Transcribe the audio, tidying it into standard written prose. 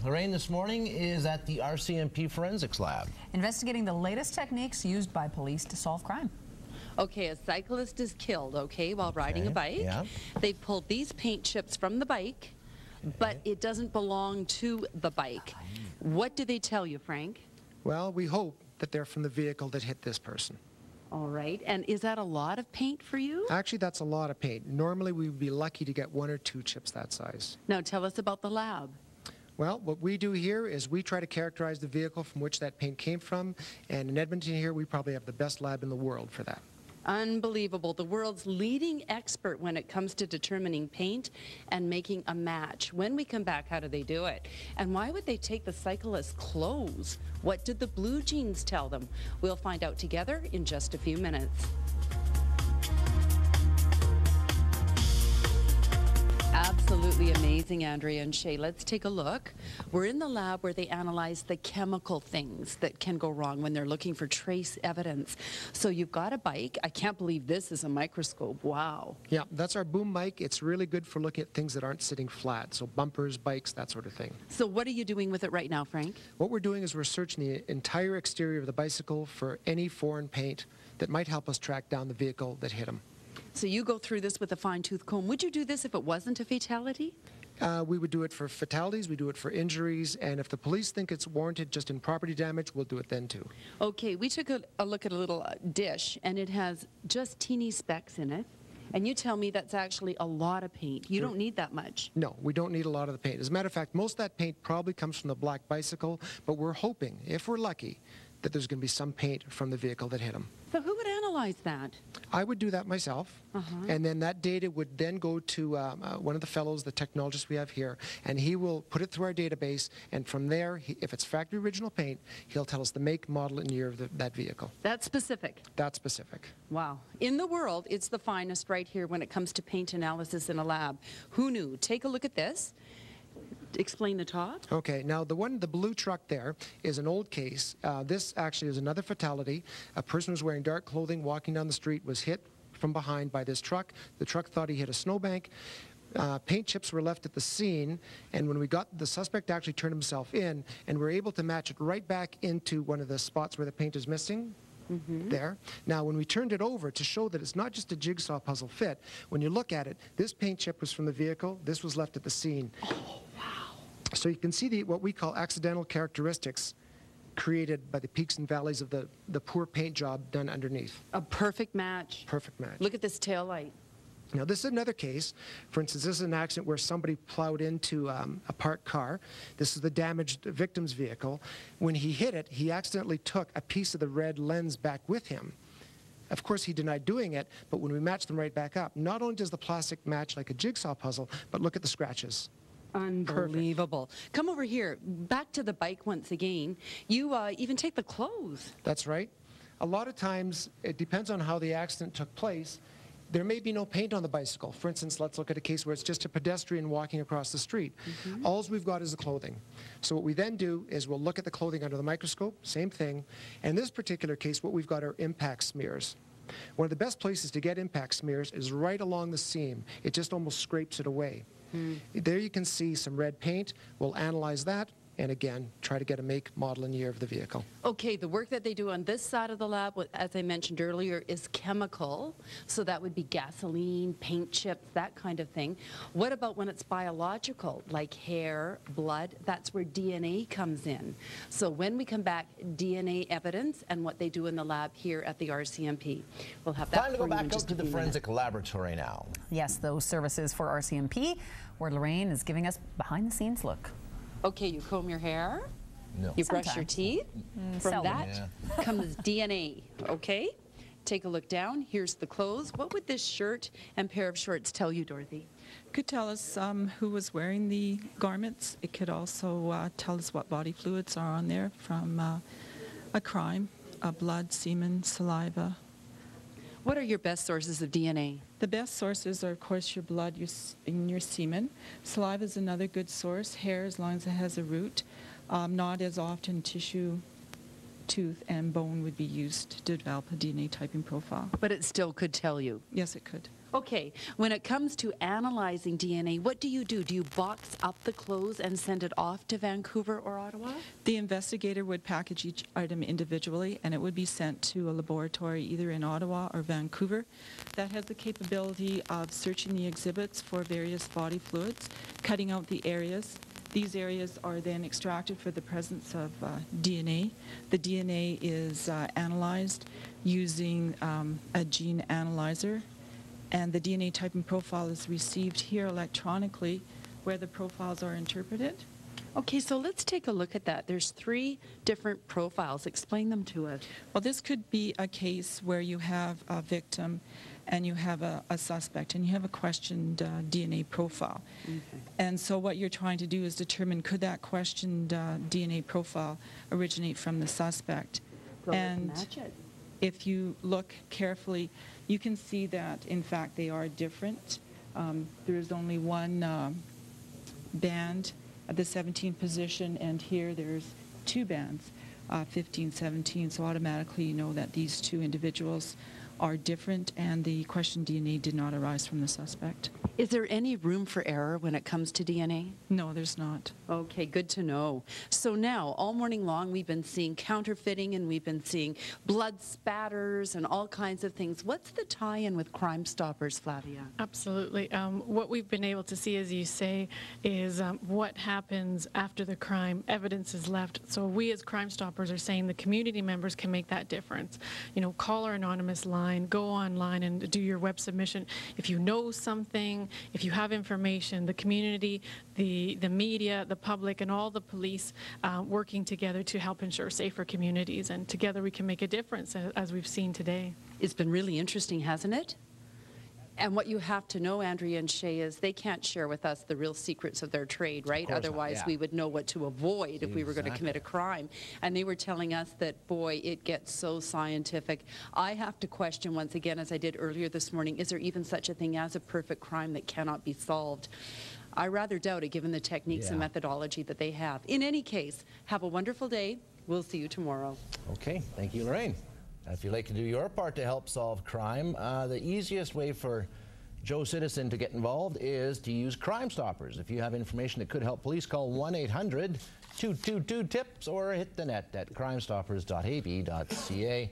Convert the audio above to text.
Lorraine this morning is at the RCMP Forensics Lab. Investigating the latest techniques used by police to solve crime. Okay, a cyclist is killed, while riding a bike. Yeah. They pulled these paint chips from the bike, but it doesn't belong to the bike. What do they tell you, Frank? Well, we hope that they're from the vehicle that hit this person. All right, and is that a lot of paint for you? Actually, that's a lot of paint. Normally, we would be lucky to get 1 or 2 chips that size. Now, tell us about the lab. Well, what we do here is we try to characterize the vehicle from which that paint came from, and in Edmonton here, we probably have the best lab in the world for that. Unbelievable. The world's leading expert when it comes to determining paint and making a match. When we come back, how do they do it? And why would they take the cyclist's clothes? What did the blue jeans tell them? We'll find out together in just a few minutes. Absolutely amazing, Andrea and Shay. Let's take a look. We're in the lab where they analyze the chemical things that can go wrong when they're looking for trace evidence. So you've got a bike. I can't believe this is a microscope. Wow. Yeah, that's our boom mic. It's really good for looking at things that aren't sitting flat, so bumpers, bikes, that sort of thing. So what are you doing with it right now, Frank? What we're doing is we're searching the entire exterior of the bicycle for any foreign paint that might help us track down the vehicle that hit him. So you go through this with a fine-tooth comb. Would you do this if it wasn't a fatality? We would do it for fatalities, we do it for injuries, and if the police think it's warranted just in property damage, we'll do it then too. Okay, we took a look at a little dish, and it has just teeny specks in it. And you tell me that's actually a lot of paint. You don't need that much. No, we don't need a lot of the paint. As a matter of fact, most of that paint probably comes from the black bicycle, but we're hoping, if we're lucky, that there's going to be some paint from the vehicle that hit him. So who would analyze that? I would do that myself, and then that data would then go to one of the fellows, the technologist we have here, and he will put it through our database, and from there, if it's factory original paint, he'll tell us the make, model, and year of that vehicle. That's specific? That's specific. Wow. In the world, it's the finest right here when it comes to paint analysis in a lab. Who knew? Take a look at this. Explain the top. Okay, now the blue truck there is an old case. This actually is another fatality. A person was wearing dark clothing, walking down the street, was hit from behind by this truck. The truck thought he hit a snowbank. Paint chips were left at the scene, and when we got the suspect actually turned himself in, and we were able to match it right back into one of the spots where the paint is missing. There. Now, when we turned it over to show that it's not just a jigsaw puzzle fit, when you look at it, this paint chip was from the vehicle, this was left at the scene. Oh, wow. So you can see what we call accidental characteristics created by the peaks and valleys of the poor paint job done underneath. A perfect match. Perfect match. Look at this tail light. Now, this is another case. For instance, this is an accident where somebody plowed into a parked car. This is the damaged victim's vehicle. When he hit it, he accidentally took a piece of the red lens back with him. Of course, he denied doing it, but when we matched them right back up, not only does the plastic match like a jigsaw puzzle, but look at the scratches. Unbelievable. Perfect. Come over here. Back to the bike once again. You even take the clothes. That's right. A lot of times, it depends on how the accident took place. There may be no paint on the bicycle. For instance, let's look at a case where it's just a pedestrian walking across the street. All we've got is the clothing. So what we then do is we'll look at the clothing under the microscope, same thing. In this particular case, what we've got are impact smears. One of the best places to get impact smears is right along the seam. It just almost scrapes it away. There you can see some red paint. We'll analyze that, and again, try to get a make, model, and year of the vehicle. Okay, the work that they do on this side of the lab, as I mentioned earlier, is chemical. So that would be gasoline, paint chips, that kind of thing. What about when it's biological, like hair, blood? That's where DNA comes in. So when we come back, DNA evidence and what they do in the lab here at the RCMP. We'll have that. Time to go back up to the forensic laboratory now. Yes, those services for RCMP, where Lorraine is giving us behind-the-scenes look. Okay, you comb your hair. No. You brush your teeth. From that comes DNA, okay? Take a look down. Here's the clothes. What would this shirt and pair of shorts tell you, Dorothy? Could tell us who was wearing the garments. It could also tell us what body fluids are on there from a crime, blood, semen, saliva. What are your best sources of DNA? The best sources are, of course, your blood and your semen. Saliva is another good source. Hair, as long as it has a root. Not as often tissue, tooth, and bone would be used to develop a DNA typing profile. But it still could tell you. Yes, it could. Okay, when it comes to analyzing DNA, what do you do? Do you box up the clothes and send it off to Vancouver or Ottawa? The investigator would package each item individually, and it would be sent to a laboratory either in Ottawa or Vancouver that has the capability of searching the exhibits for various body fluids, cutting out the areas. These areas are then extracted for the presence of DNA. The DNA is analyzed using a gene analyzer, and the DNA type and profile is received here electronically, where the profiles are interpreted. Okay, so let's take a look at that. There's 3 different profiles. Explain them to us. Well, this could be a case where you have a victim and you have a suspect and you have a questioned DNA profile. Okay. And so what you're trying to do is determine, could that questioned DNA profile originate from the suspect? So and match it. If you look carefully, you can see that, in fact, they are different. There's only one band at the 17th position, and here there's 2 bands, 15, 17, so automatically you know that these 2 individuals are different, and the questioned DNA did not arise from the suspect. Is there any room for error when it comes to DNA? No, there's not. Okay, good to know. So now, all morning long, we've been seeing counterfeiting and we've been seeing blood spatters and all kinds of things. What's the tie-in with Crimestoppers, Flavia? Absolutely. What we've been able to see, as you say, is what happens after the crime. Evidence is left. So we as Crimestoppers are saying the community members can make that difference. You know, call our anonymous line, go online and do your web submission. If you know something, if you have information, the community, the media, the public, and all the police working together to help ensure safer communities. And together we can make a difference, as we've seen today. It's been really interesting, hasn't it? And what you have to know, Andrea and Shay, is they can't share with us the real secrets of their trade, right? Otherwise, yeah. we would know what to avoid if we were going to commit a crime. And they were telling us that, boy, it gets so scientific. I have to question once again, as I did earlier this morning, is there even such a thing as a perfect crime that cannot be solved? I rather doubt it, given the techniques and methodology that they have. In any case, have a wonderful day. We'll see you tomorrow. Okay, thank you, Lorraine. If you'd like to do your part to help solve crime, the easiest way for Joe Citizen to get involved is to use Crimestoppers. If you have information that could help police, call 1-800-222-TIPS or hit the net at crimestoppers.ab.ca.